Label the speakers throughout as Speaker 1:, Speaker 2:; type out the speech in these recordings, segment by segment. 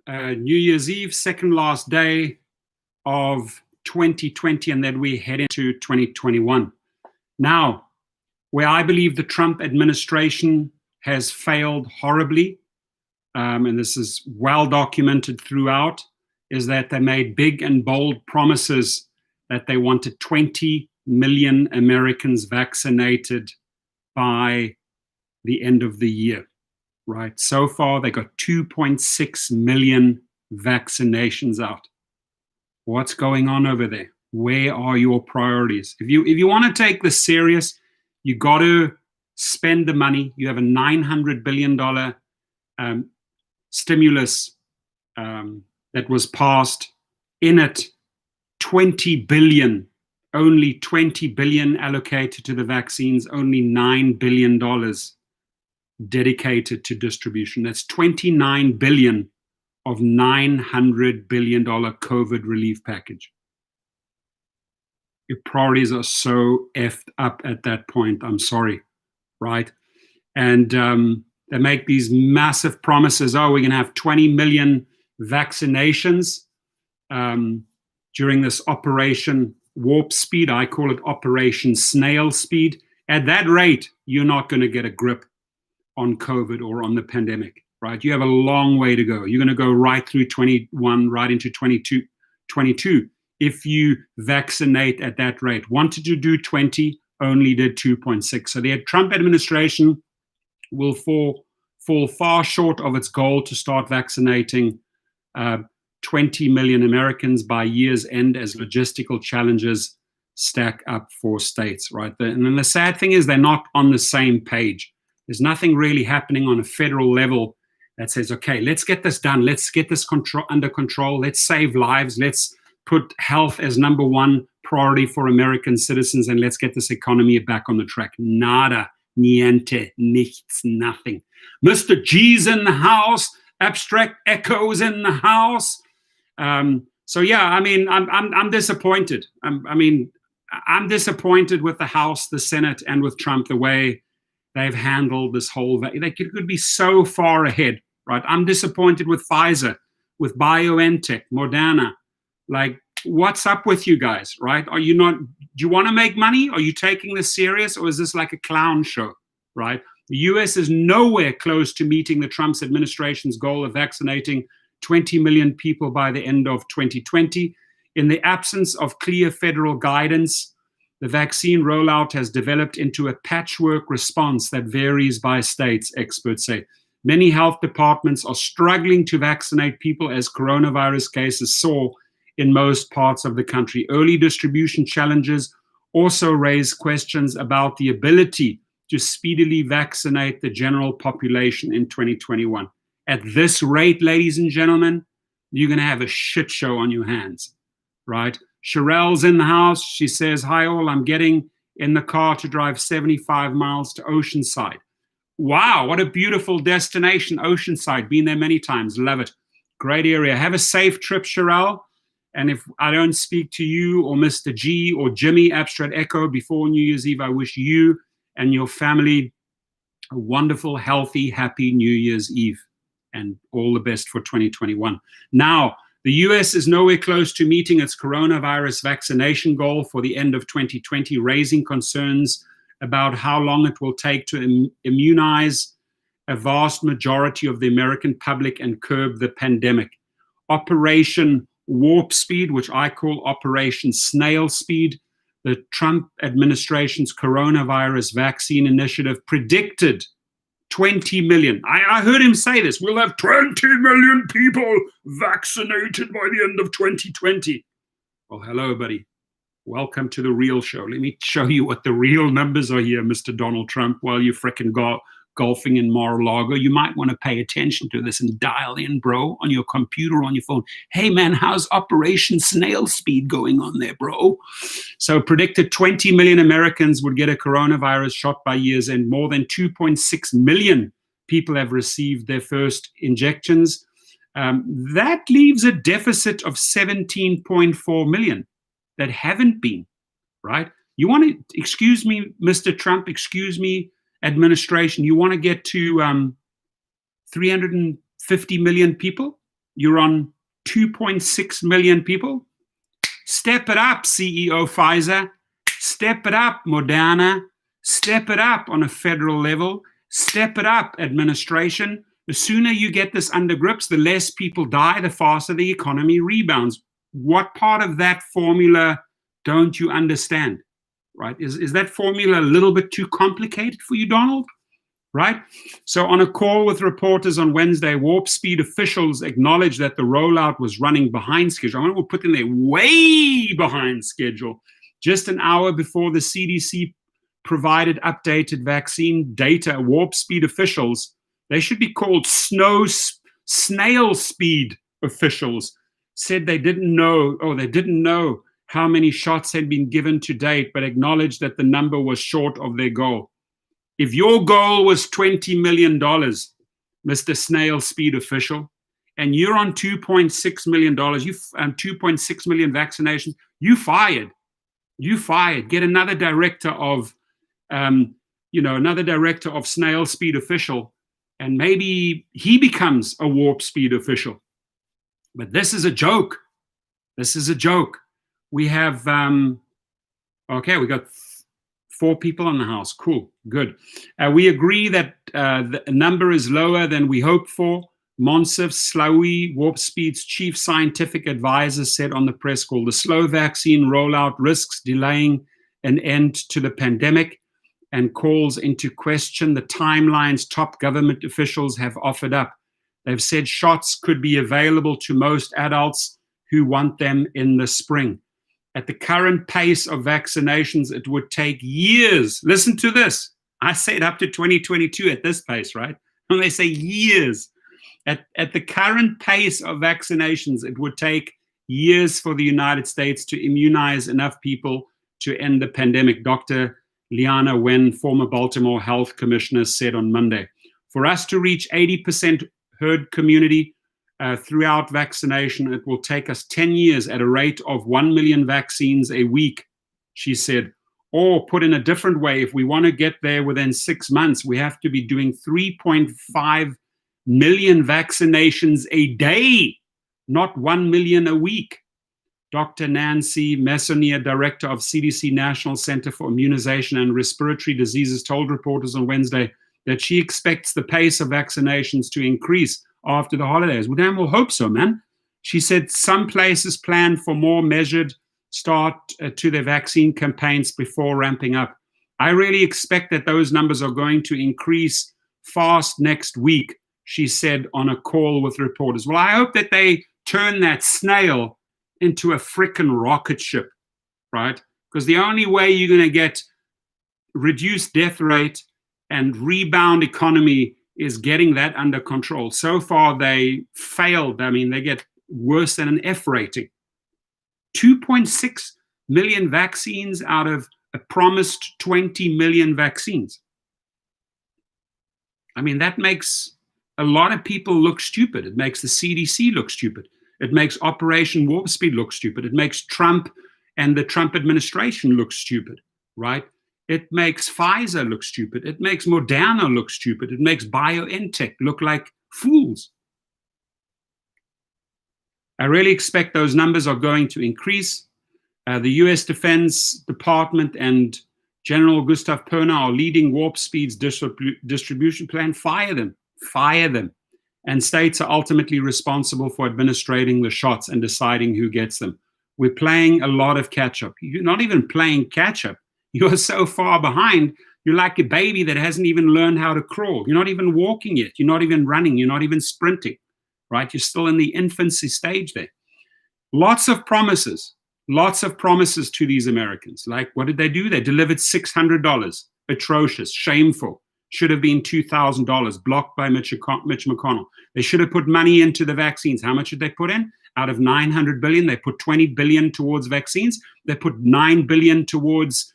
Speaker 1: New Year's Eve, second last day of 2020, and then we head into 2021. Now, where I believe the Trump administration has failed horribly, and this is well documented throughout, is that they made big and bold promises that they wanted 20 million Americans vaccinated by the end of the year, right? So far, they got 2.6 million vaccinations out. What's going on over there? Where are your priorities? If you want to take this serious, you got to spend the money. You have a $900 billion stimulus that was passed. In it, 20 billion, only 20 billion allocated to the vaccines, only $9 billion dedicated to distribution. That's 29 billion of $900 billion COVID relief package. Your priorities are so effed up at that point. I'm sorry, right? And they make these massive promises. Oh, we're going to have 20 million vaccinations during this Operation Warp Speed. I call it Operation Snail Speed. At that rate, you're not going to get a grip on COVID or on the pandemic, right? You have a long way to go. You're going to go right through 21, right into 22 if you vaccinate at that rate. Wanted to do 20, only did 2.6. So the Trump administration will fall far short of its goal to start vaccinating 20 million Americans by year's end as logistical challenges stack up for states, right? And then the sad thing is they're not on the same page. There's nothing really happening on a federal level that says, okay, let's get this done. Let's get this under control. Let's save lives. Let's put health as number one priority for American citizens, and let's get this economy back on the track. Nada, niente, nichts, nothing. Mr. G's in the house. Abstract Echoes in the house. So yeah, I mean, I'm disappointed. I'm disappointed with the House, the Senate, and with Trump, the way they've handled this whole. They could be so far ahead, right? I'm disappointed with Pfizer, with BioNTech, Moderna. Like, what's up with you guys, right? Are you not? Do you want to make money? Are you taking this serious, or is this like a clown show, right? The U.S. is nowhere close to meeting the Trump administration's goal of vaccinating 20 million people by the end of 2020. In the absence of clear federal guidance, the vaccine rollout has developed into a patchwork response that varies by states, experts say. Many health departments are struggling to vaccinate people as coronavirus cases soar in most parts of the country. Early distribution challenges also raise questions about the ability to speedily vaccinate the general population in 2021. At this rate, ladies and gentlemen, you're going to have a shit show on your hands, right? Sherelle's in the house. She says, hi all, I'm getting in the car to drive 75 miles to Oceanside. Wow, what a beautiful destination, Oceanside. Been there many times, love it. Great area. Have a safe trip, Sherelle. And if I don't speak to you or Mr. G or Jimmy, Abstract Echo, before New Year's Eve, I wish you and your family a wonderful, healthy, happy New Year's Eve and all the best for 2021. Now, the US is nowhere close to meeting its coronavirus vaccination goal for the end of 2020, raising concerns about how long it will take to immunize a vast majority of the American public and curb the pandemic. Operation Warp Speed, which I call Operation Snail Speed, the Trump administration's coronavirus vaccine initiative predicted 20 million. I heard him say this. We'll have 20 million people vaccinated by the end of 2020. Well, hello, buddy. Welcome to the real show. Let me show you what the real numbers are here, Mr. Donald Trump, while you're fricking golfing in Mar-a-Lago. You might want to pay attention to this and dial in, bro, on your computer or on your phone. Hey, man, how's Operation Snail Speed going on there, bro? So predicted 20 million Americans would get a coronavirus shot by year's end. More than 2.6 million people have received their first injections. That leaves a deficit of 17.4 million that haven't been, right? You want to, excuse me, Mr. Trump, excuse me, administration, you want to get to 350 million people? You're on 2.6 million people. Step it up, CEO Pfizer. Step it up, Moderna. Step it up on a federal level. Step it up, administration. The sooner you get this under grips, the less people die, the faster the economy rebounds. What part of that formula don't you understand? Right? Is that formula a little bit too complicated for you, Donald? Right? So on a call with reporters on Wednesday, Warp Speed officials acknowledged that the rollout was running behind schedule. I mean, we'll put in there way behind schedule. Just an hour before the CDC provided updated vaccine data, Warp Speed officials, they should be called Snail Speed officials, said they didn't know how many shots had been given to date, but acknowledged that the number was short of their goal. If your goal was $20 million, Mr. Snail Speed official, and you're on $2.6 million, 2.6 million vaccinations, you fired. You fired. Get another director of, Snail Speed official, and maybe he becomes a Warp Speed official. But this is a joke. This is a joke. We have, we got 4 people in the house. Cool, good. We agree that the number is lower than we hoped for. Monsif Slaoui, Warp Speed's chief scientific advisor, said on the press call, the slow vaccine rollout risks delaying an end to the pandemic and calls into question the timelines top government officials have offered up. They've said shots could be available to most adults who want them in the spring. At the current pace of vaccinations, it would take years. Listen to this. I said up to 2022 at this pace, right? And they say years. At the current pace of vaccinations, it would take years for the United States to immunize enough people to end the pandemic. Dr. Liana Wen, former Baltimore Health Commissioner, said on Monday. For us to reach 80% herd community throughout vaccination, it will take us 10 years at a rate of 1 million vaccines a week, she said. Or put in a different way, if we want to get there within 6 months, we have to be doing 3.5 million vaccinations a day, not 1 million a week. Dr. Nancy Messonnier, director of CDC National Center for Immunization and Respiratory Diseases, told reporters on Wednesday that she expects the pace of vaccinations to increase after the holidays. Well, damn, we'll hope so, man. She said some places plan for more measured start to their vaccine campaigns before ramping up. I really expect that those numbers are going to increase fast next week, she said on a call with reporters. Well, I hope that they turn that snail into a frickin' rocket ship, right? Because the only way you're going to get reduced death rate and rebound economy is getting that under control. So far, they failed. I mean, they get worse than an F rating. 2.6 million vaccines out of a promised 20 million vaccines. I mean, that makes a lot of people look stupid. It makes the CDC look stupid. It makes Operation Warp Speed look stupid. It makes Trump and the Trump administration look stupid, right? It makes Pfizer look stupid. It makes Moderna look stupid. It makes BioNTech look like fools. I really expect those numbers are going to increase. The US Defense Department and General Gustav Perna are leading Warp Speed's distribution plan. Fire them. Fire them. And states are ultimately responsible for administrating the shots and deciding who gets them. We're playing a lot of catch-up. You're not even playing catch-up. You're so far behind, you're like a baby that hasn't even learned how to crawl. You're not even walking yet. You're not even running. You're not even sprinting, right? You're still in the infancy stage there. Lots of promises to these Americans. Like, what did they do? They delivered $600. Atrocious, shameful. Should have been $2,000, blocked by Mitch McConnell. They should have put money into the vaccines. How much did they put in? Out of $900 billion, they put $20 billion towards vaccines. They put $9 billion towards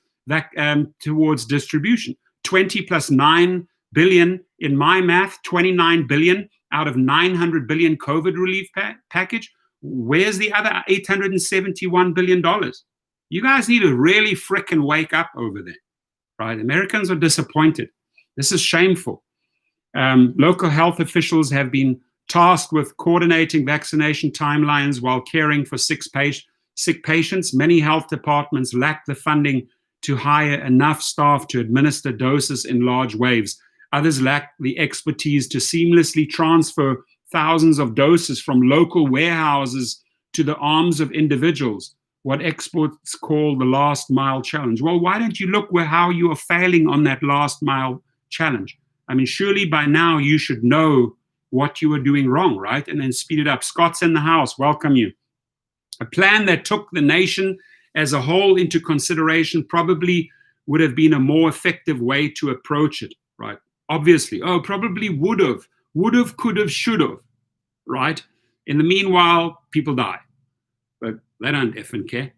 Speaker 1: distribution. 20 plus 9 billion, in my math, 29 billion out of $900 billion COVID relief package. Where's the other $871 billion? You guys need to really frickin' wake up over there, right? Americans are disappointed. This is shameful. Local health officials have been tasked with coordinating vaccination timelines while caring for sick patients. Many health departments lack the funding to hire enough staff to administer doses in large waves. Others lack the expertise to seamlessly transfer thousands of doses from local warehouses to the arms of individuals, what experts call the last mile challenge. Well, why don't you look how you are failing on that last mile challenge? I mean, surely by now you should know what you were doing wrong, right? And then speed it up. Scott's in the house. Welcome you. A plan that took the nation as a whole into consideration probably would have been a more effective way to approach it, right? Obviously, probably would have, could have, should have, right? In the meanwhile, people die, but they don't effing care.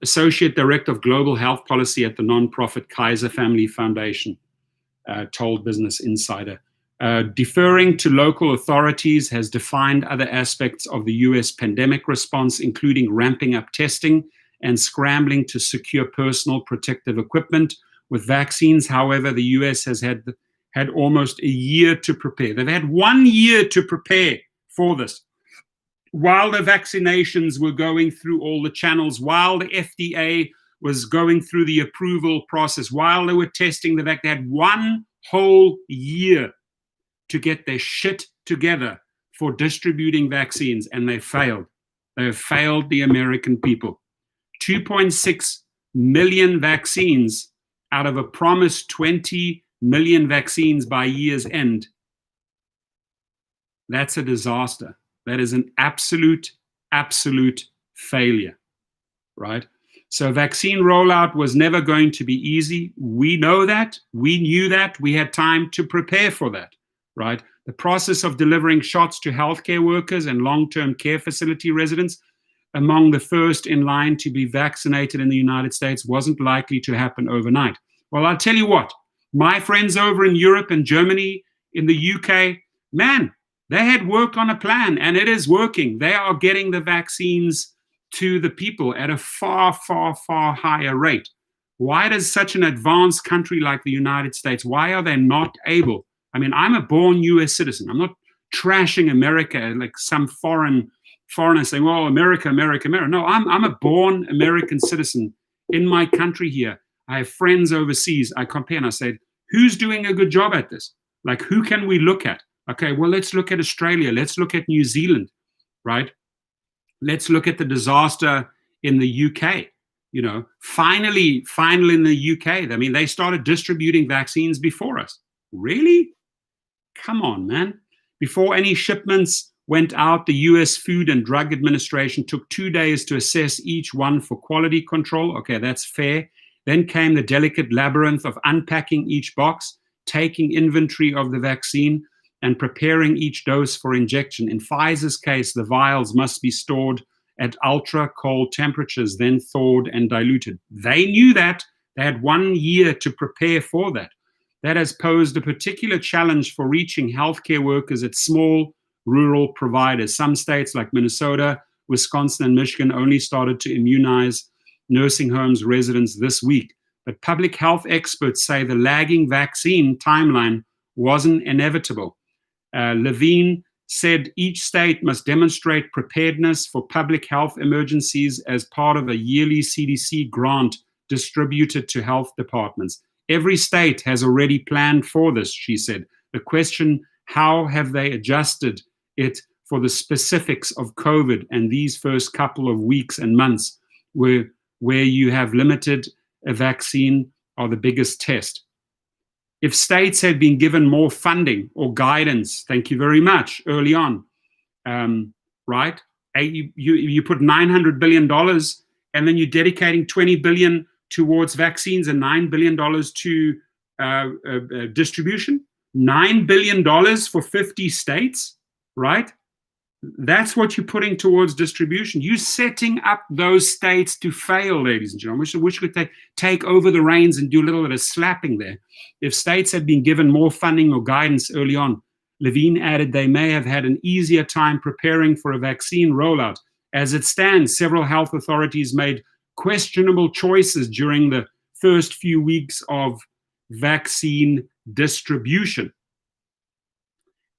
Speaker 1: Associate Director of Global Health Policy at the nonprofit Kaiser Family Foundation told Business Insider. Deferring to local authorities has defined other aspects of the US pandemic response, including ramping up testing and scrambling to secure personal protective equipment. With vaccines, however, the US has had almost a year to prepare. They've had 1 year to prepare for this. While the vaccinations were going through all the channels, while the FDA was going through the approval process, while they were testing the vaccine, they had 1 whole year to get their shit together for distributing vaccines, and they failed. They have failed the American people. 2.6 million vaccines out of a promised 20 million vaccines by year's end. That's a disaster. That is an absolute failure, right? So vaccine rollout was never going to be easy. We know that. We knew that. We had time to prepare for that, right? The process of delivering shots to healthcare workers and long-term care facility residents, among the first in line to be vaccinated in the United States, wasn't likely to happen overnight. Well, I'll tell you what, my friends over in Europe and Germany, in the UK, man, they had worked on a plan, and it is working. They are getting the vaccines to the people at a far higher rate. Why does such an advanced country like the United States, why are they not able? I mean, I'm a born US citizen. I'm not trashing America like some foreigner saying, well, America. No, I'm a born American citizen in my country here. I have friends overseas. I compare and I say, who's doing a good job at this? Like, who can we look at? Okay, well, let's look at Australia. Let's look at New Zealand, right? Let's look at the disaster in the UK. You know, finally in the UK, I mean, they started distributing vaccines before us. Really? Come on, man. Before any shipments went out, the US Food and Drug Administration took 2 days to assess each one for quality control. Okay, that's fair. Then came the delicate labyrinth of unpacking each box, taking inventory of the vaccine, and preparing each dose for injection. In Pfizer's case, the vials must be stored at ultra cold temperatures, then thawed and diluted. They knew that. They had 1 year to prepare for that. That has posed a particular challenge for reaching healthcare workers at small rural providers. Some states like Minnesota, Wisconsin, and Michigan only started to immunize nursing homes residents this week. But public health experts say the lagging vaccine timeline wasn't inevitable. Levine said each state must demonstrate preparedness for public health emergencies as part of a yearly CDC grant distributed to health departments. Every state has already planned for this, she said. The question, how have they adjusted it for the specifics of COVID and these first couple of weeks and months where you have limited a vaccine are the biggest test. If states had been given more funding or guidance, thank you very much, early on, right? You put $900 billion and then you're dedicating $20 billion towards vaccines and $9 billion to distribution. $9 billion for 50 states, right? That's what you're putting towards distribution. You're setting up those states to fail, ladies and gentlemen. We could take over the reins and do a little bit of slapping there. If states had been given more funding or guidance early on, Levine added they may have had an easier time preparing for a vaccine rollout. As it stands, several health authorities made questionable choices during the first few weeks of vaccine distribution.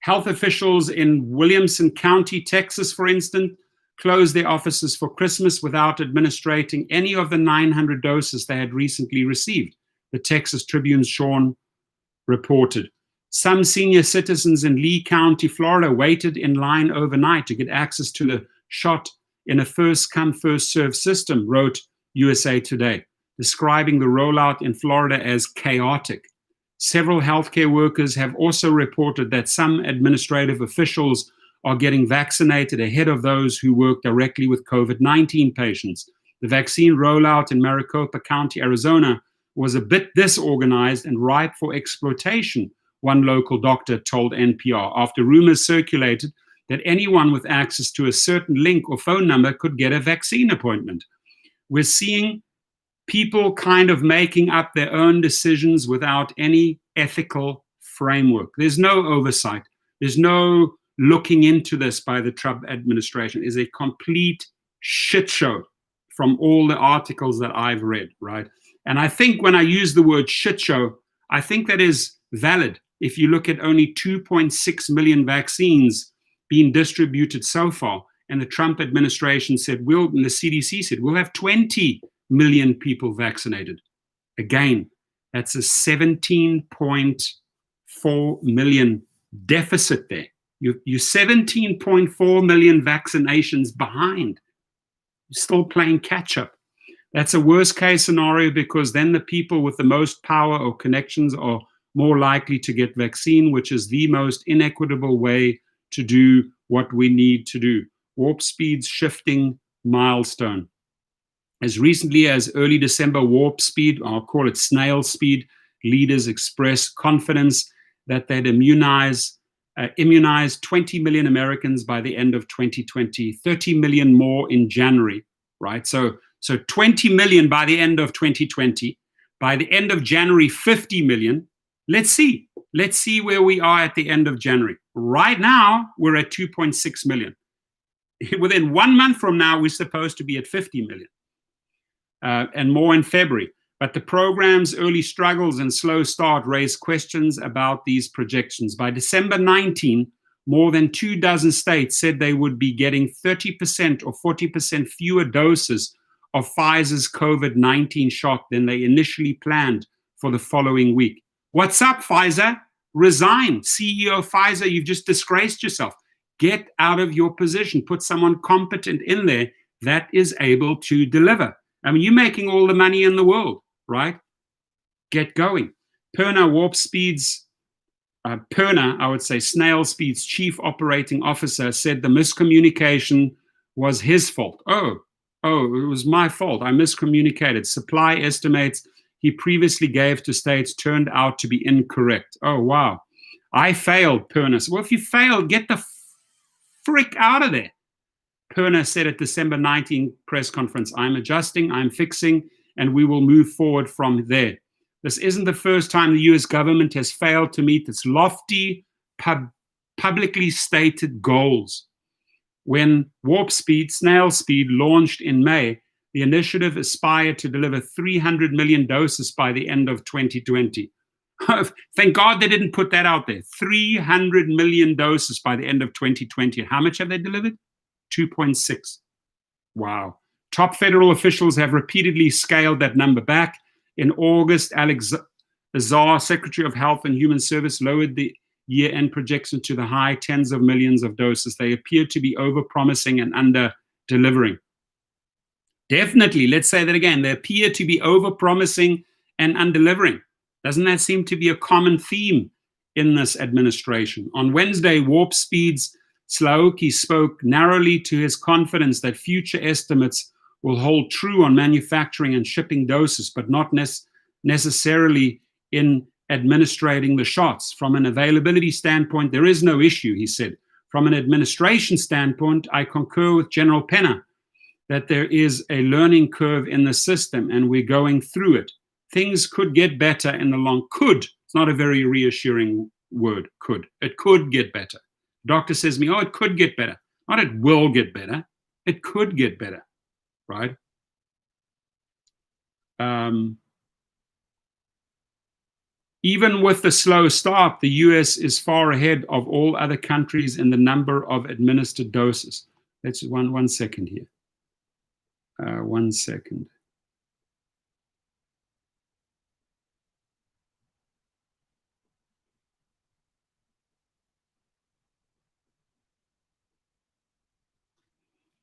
Speaker 1: Health officials in Williamson County, Texas, for instance, closed their offices for Christmas without administering any of the 900 doses they had recently received, the Texas Tribune's Sean reported. Some senior citizens in Lee County, Florida, waited in line overnight to get access to the shot in a first-come, first-served system, wrote USA Today, describing the rollout in Florida as chaotic. Several healthcare workers have also reported that some administrative officials are getting vaccinated ahead of those who work directly with COVID-19 patients. The vaccine rollout in Maricopa County, Arizona, was a bit disorganized and ripe for exploitation, one local doctor told NPR, after rumors circulated that anyone with access to a certain link or phone number could get a vaccine appointment. We're seeing people kind of making up their own decisions without any ethical framework. There's no oversight. There's no looking into this by the Trump administration. It's a complete shit show from all the articles that I've read, right? And I think when I use the word shit show, I think that is valid. If you look at only 2.6 million vaccines being distributed so far, and the Trump administration said, and the CDC said, we'll have 20 million people vaccinated. Again, that's a 17.4 million deficit there. You're 17.4 million vaccinations behind. You're still playing catch up. That's a worst case scenario, because then the people with the most power or connections are more likely to get vaccine, which is the most inequitable way to do what we need to do. Warp Speed's shifting milestone. As recently as early December, Warp Speed, I'll call it Snail Speed, leaders expressed confidence that they'd immunize 20 million Americans by the end of 2020, 30 million more in January, right? So 20 million by the end of 2020. By the end of January, 50 million. Let's see where we are at the end of January. Right now, we're at 2.6 million. Within 1 month from now, we're supposed to be at 50 million. And more in February. But the program's early struggles and slow start raised questions about these projections. By December 19, more than 24 states said they would be getting 30% or 40% fewer doses of Pfizer's COVID-19 shot than they initially planned for the following week. What's up, Pfizer? Resign. CEO of Pfizer, you've just disgraced yourself. Get out of your position. Put someone competent in there that is able to deliver. I mean, you're making all the money in the world, right? Get going. Perna Warp Speed's, I would say Snail Speed's chief operating officer said the miscommunication was his fault. Oh, it was my fault. I miscommunicated. Supply estimates he previously gave to states turned out to be incorrect. Oh, wow. I failed, Perna. Well, if you failed, get the frick out of there. Perna said at December 19 press conference, I'm adjusting, I'm fixing, and we will move forward from there. This isn't the first time the US government has failed to meet its lofty, publicly stated goals. When Warp Speed, Snail Speed, launched in May, the initiative aspired to deliver 300 million doses by the end of 2020. Thank God they didn't put that out there. 300 million doses by the end of 2020. How much have they delivered? 2.6. Wow. Top federal officials have repeatedly scaled that number back. In August, Alex Azar, Secretary of Health and Human Service, lowered the year-end projection to the high tens of millions of doses. They appear to be over-promising and under-delivering. Definitely, let's say that again. They appear to be over-promising and under-delivering. Doesn't that seem to be a common theme in this administration? On Wednesday, Warp Speed's Slaoki spoke narrowly to his confidence that future estimates will hold true on manufacturing and shipping doses, but not necessarily in administrating the shots. From an availability standpoint, there is no issue, he said. From an administration standpoint, I concur with General Penna that there is a learning curve in the system and we're going through it. Things could get better in the long. Could. It's not a very reassuring word, could. It could get better. Doctor says to me, it could get better. Not it will get better. It could get better, right? Even with the slow start, the US is far ahead of all other countries in the number of administered doses. Let's one second here. 1 second.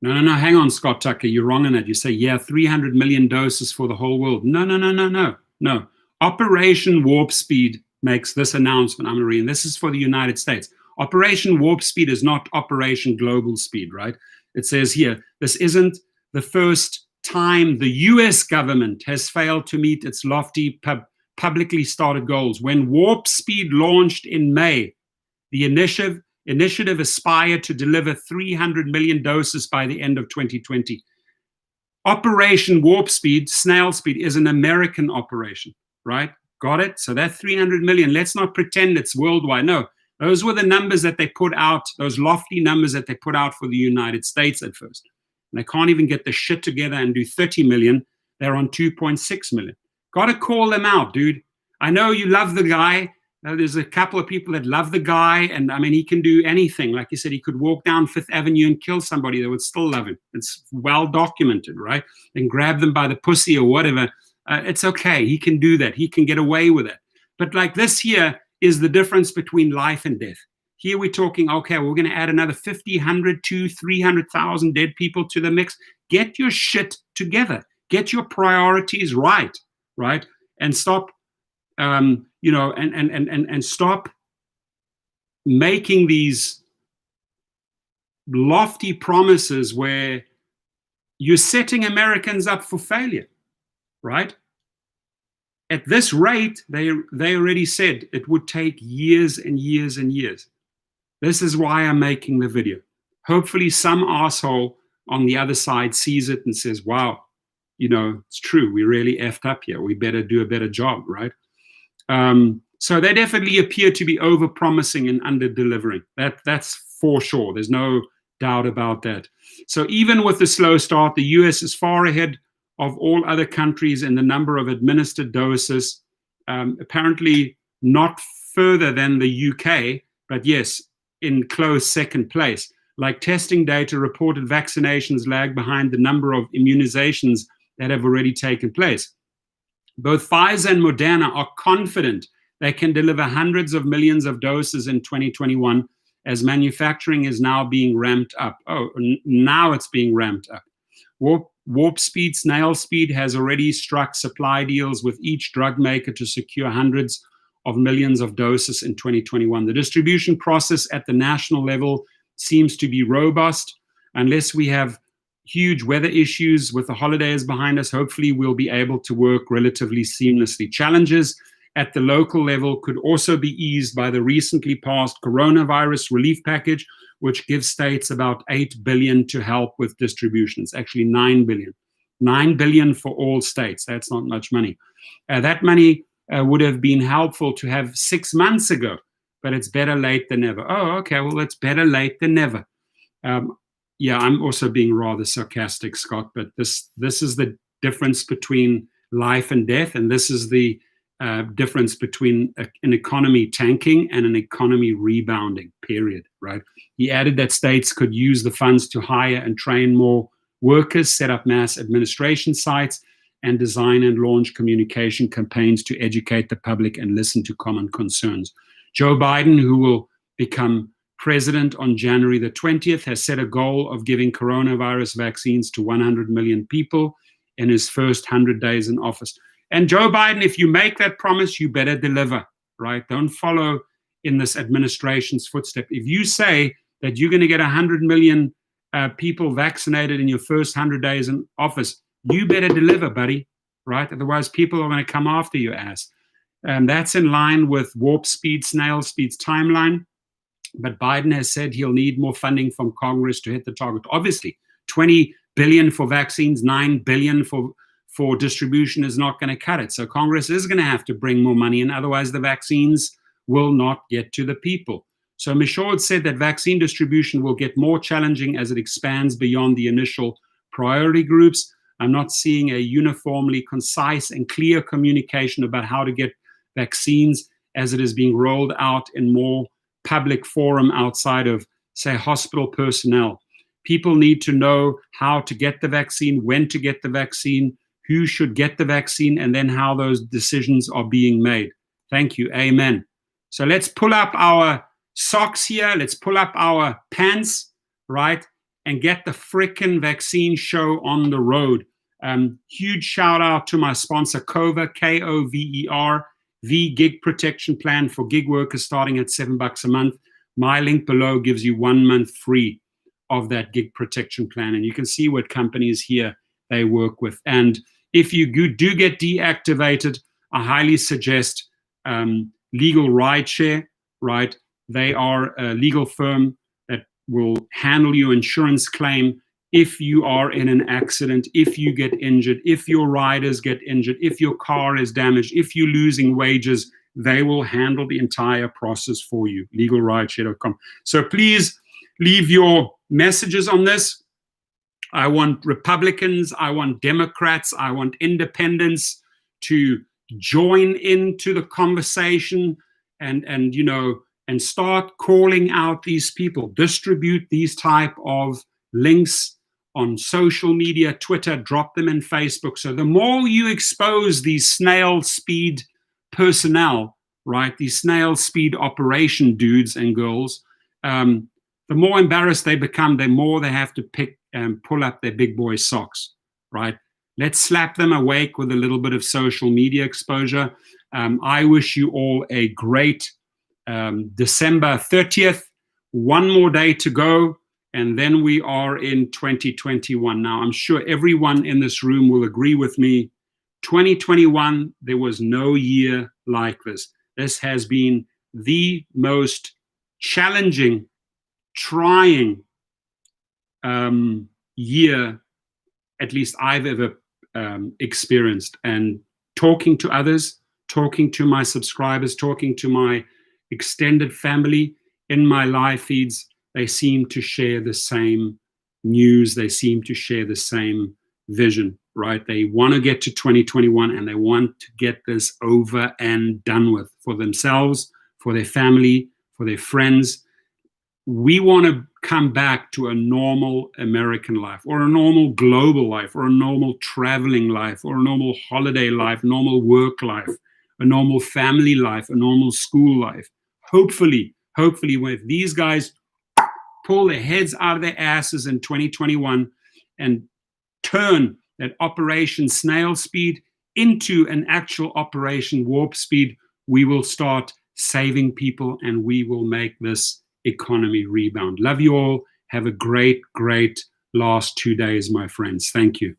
Speaker 1: No, hang on, Scott Tucker, you're wrong on that. You say, yeah, 300 million doses for the whole world. No. Operation Warp Speed makes this announcement, I'm reading. This is for the United States. Operation Warp Speed is not Operation Global Speed, right? It says here, this isn't the first time the US government has failed to meet its lofty publicly started goals. When Warp Speed launched in May, the initiative aspired to deliver 300 million doses by the end of 2020. Operation Warp Speed, Snail Speed, is an American operation, right? Got it? So that 300 million, let's not pretend it's worldwide. No, those were the numbers that they put out, those lofty numbers that they put out for the United States at first. And they can't even get the shit together and do 30 million. They're on 2.6 million. Got to call them out, dude. I know you love the guy. There's a couple of people that love the guy, and I mean, he can do anything. Like you said, he could walk down Fifth Avenue and kill somebody that would still love him. It's well documented, right? And grab them by the pussy or whatever. It's okay. He can do that. He can get away with it. But like this here is the difference between life and death. Here we're talking, okay, we're going to add another 50, 100, 200, 300,000 dead people to the mix. Get your shit together. Get your priorities right? And stop and stop making these lofty promises where you're setting Americans up for failure, right? At this rate, they already said it would take years and years and years. This is why I'm making the video. Hopefully some asshole on the other side sees it and says, wow, it's true. We really effed up here. We better do a better job, right? So they definitely appear to be over-promising and under-delivering. That's for sure. There's no doubt about that. So even with the slow start, the US is far ahead of all other countries in the number of administered doses, apparently not further than the UK, but yes, in close second place. Like testing data reported, vaccinations lag behind the number of immunizations that have already taken place. Both Pfizer and Moderna are confident they can deliver hundreds of millions of doses in 2021 as manufacturing is now being ramped up. Now it's being ramped up. Warp Speed, Snail Speed has already struck supply deals with each drug maker to secure hundreds of millions of doses in 2021. The distribution process at the national level seems to be robust. Unless we have huge weather issues with the holidays behind us, hopefully we'll be able to work relatively seamlessly. Challenges at the local level could also be eased by the recently passed coronavirus relief package, which gives states about $8 billion to help with distribution. It's actually $9 billion. $9 billion for all states. That's not much money. That money would have been helpful to have 6 months ago, but it's better late than never. Oh, okay, well, it's better late than never. Yeah, I'm also being rather sarcastic, Scott, but this is the difference between life and death, and this is the difference between an economy tanking and an economy rebounding, period, right? He added that states could use the funds to hire and train more workers, set up mass administration sites, and design and launch communication campaigns to educate the public and listen to common concerns. Joe Biden, who will become president on January the 20th, has set a goal of giving coronavirus vaccines to 100 million people in his first 100 days in office. And Joe Biden, if you make that promise, you better deliver, right? Don't follow in this administration's footstep. If you say that you're going to get 100 million people vaccinated in your first 100 days in office, you better deliver, buddy, right? Otherwise, people are going to come after your ass. That's in line with Warp Speed, Snail Speed's timeline. But Biden has said he'll need more funding from Congress to hit the target. Obviously, 20 billion for vaccines, 9 billion for distribution is not going to cut it. So Congress is going to have to bring more money in. Otherwise, the vaccines will not get to the people. So Michaud said that vaccine distribution will get more challenging as it expands beyond the initial priority groups. I'm not seeing a uniformly concise and clear communication about how to get vaccines as it is being rolled out in more public forum outside of, say, hospital personnel. People need to know how to get the vaccine, when to get the vaccine, who should get the vaccine, and then how those decisions are being made. Thank you. Amen. So let's pull up our socks here. Let's pull up our pants, right? And get the frickin' vaccine show on the road. Huge shout out to my sponsor, Cover, Kover, the gig protection plan for gig workers starting at $7 a month. My link below gives you 1 month free of that gig protection plan. And you can see what companies here they work with. And if you do get deactivated, I highly suggest LegalRideshare, right? They are a legal firm that will handle your insurance claim if you are in an accident, if you get injured, if your riders get injured, if your car is damaged, if you're losing wages, they will handle the entire process for you. LegalRideshare.com. So please leave your messages on this. I want Republicans, I want Democrats, I want independents to join into the conversation and start calling out these people. Distribute these type of links on social media, Twitter, drop them in Facebook. So the more you expose these snail speed personnel, right, these snail speed operation dudes and girls, the more embarrassed they become, the more they have to pick and pull up their big boy socks, right? Let's slap them awake with a little bit of social media exposure. I wish you all a great December 30th. One more day to go, and then we are in 2021. Now, I'm sure everyone in this room will agree with me. 2021, there was no year like this. This has been the most challenging, trying year, at least I've ever experienced. And talking to others, talking to my subscribers, talking to my extended family in my live feeds, they seem to share the same news. They seem to share the same vision, right? They want to get to 2021 and they want to get this over and done with for themselves, for their family, for their friends. We want to come back to a normal American life, or a normal global life, or a normal traveling life, or a normal holiday life, normal work life, a normal family life, a normal school life. Hopefully, if these guys pull their heads out of their asses in 2021 and turn that Operation Snail Speed into an actual Operation Warp Speed, we will start saving people and we will make this economy rebound. Love you all. Have a great, great last 2 days, my friends. Thank you.